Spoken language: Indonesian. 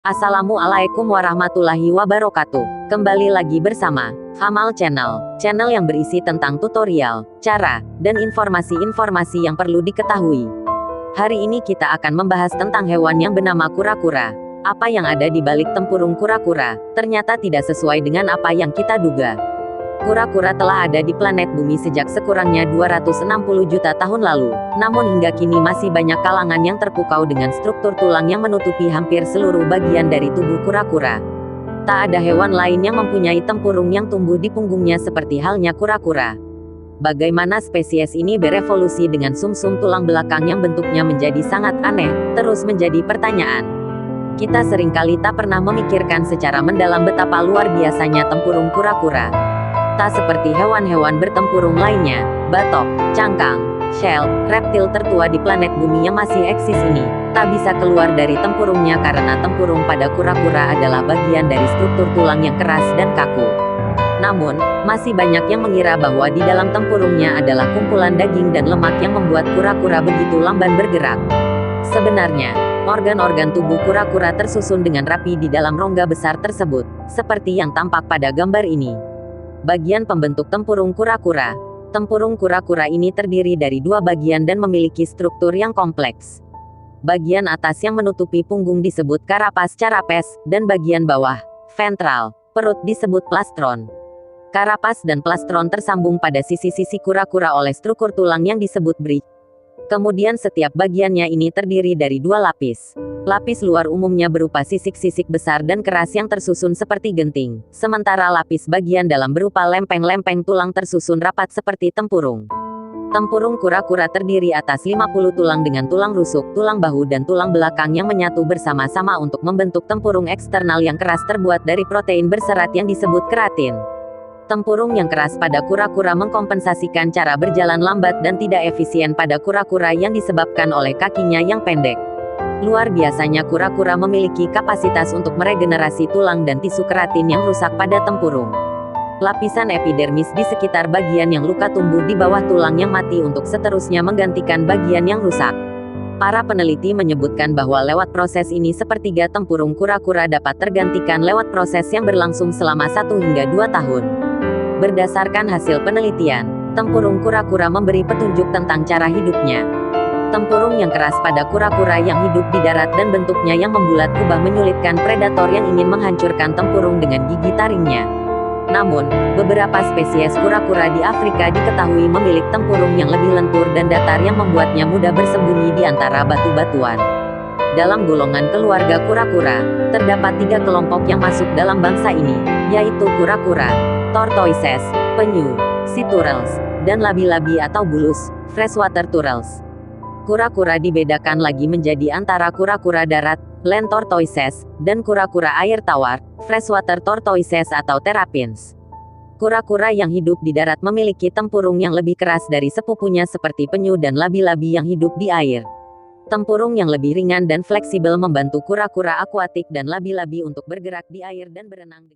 Assalamualaikum warahmatullahi wabarakatuh. Kembali lagi bersama Hamal Channel, channel yang berisi tentang tutorial, cara, dan informasi-informasi yang perlu diketahui. Hari ini kita akan membahas tentang hewan yang bernama kura-kura. Apa yang ada di balik tempurung kura-kura, ternyata tidak sesuai dengan apa yang kita duga. Kura-kura telah ada di planet bumi sejak sekurangnya 260 juta tahun lalu. Namun hingga kini masih banyak kalangan yang terpukau dengan struktur tulang yang menutupi hampir seluruh bagian dari tubuh kura-kura. Tak ada hewan lain yang mempunyai tempurung yang tumbuh di punggungnya seperti halnya kura-kura. Bagaimana spesies ini berevolusi dengan sumsum tulang belakang yang bentuknya menjadi sangat aneh, terus menjadi pertanyaan. Kita seringkali tak pernah memikirkan secara mendalam betapa luar biasanya tempurung kura-kura. Tak seperti hewan-hewan bertempurung lainnya, batok, cangkang, shell, reptil tertua di planet bumi yang masih eksis ini, tak bisa keluar dari tempurungnya karena tempurung pada kura-kura adalah bagian dari struktur tulang yang keras dan kaku. Namun, masih banyak yang mengira bahwa di dalam tempurungnya adalah kumpulan daging dan lemak yang membuat kura-kura begitu lamban bergerak. Sebenarnya, organ-organ tubuh kura-kura tersusun dengan rapi di dalam rongga besar tersebut, seperti yang tampak pada gambar ini. Bagian pembentuk tempurung kura-kura. Tempurung kura-kura ini terdiri dari dua bagian dan memiliki struktur yang kompleks. Bagian atas yang menutupi punggung disebut karapas carapes, dan bagian bawah, ventral, perut disebut plastron. Karapas dan plastron tersambung pada sisi-sisi kura-kura oleh struktur tulang yang disebut bridge. Kemudian setiap bagiannya ini terdiri dari dua lapis. Lapis luar umumnya berupa sisik-sisik besar dan keras yang tersusun seperti genting, sementara lapis bagian dalam berupa lempeng-lempeng tulang tersusun rapat seperti tempurung. Tempurung kura-kura terdiri atas 50 tulang dengan tulang rusuk, tulang bahu dan tulang belakang yang menyatu bersama-sama untuk membentuk tempurung eksternal yang keras terbuat dari protein berserat yang disebut keratin. Tempurung yang keras pada kura-kura mengkompensasikan cara berjalan lambat dan tidak efisien pada kura-kura yang disebabkan oleh kakinya yang pendek. Luar biasanya kura-kura memiliki kapasitas untuk meregenerasi tulang dan tisu keratin yang rusak pada tempurung. Lapisan epidermis di sekitar bagian yang luka tumbuh di bawah tulang yang mati untuk seterusnya menggantikan bagian yang rusak. Para peneliti menyebutkan bahwa lewat proses ini sepertiga tempurung kura-kura dapat tergantikan lewat proses yang berlangsung selama 1 hingga 2 tahun. Berdasarkan hasil penelitian, tempurung kura-kura memberi petunjuk tentang cara hidupnya. Tempurung yang keras pada kura-kura yang hidup di darat dan bentuknya yang membulat kubah menyulitkan predator yang ingin menghancurkan tempurung dengan gigi taringnya. Namun, beberapa spesies kura-kura di Afrika diketahui memiliki tempurung yang lebih lentur dan datar yang membuatnya mudah bersembunyi di antara batu-batuan. Dalam golongan keluarga kura-kura, terdapat 3 kelompok yang masuk dalam bangsa ini, yaitu kura-kura, tortoises, penyu, sea turtles, dan labi-labi atau bulus, freshwater turtles. Kura-kura dibedakan lagi menjadi antara kura-kura darat, land tortoises, dan kura-kura air tawar, freshwater tortoises atau terrapins. Kura-kura yang hidup di darat memiliki tempurung yang lebih keras dari sepupunya seperti penyu dan labi-labi yang hidup di air. Tempurung yang lebih ringan dan fleksibel membantu kura-kura akuatik dan labi-labi untuk bergerak di air dan berenang.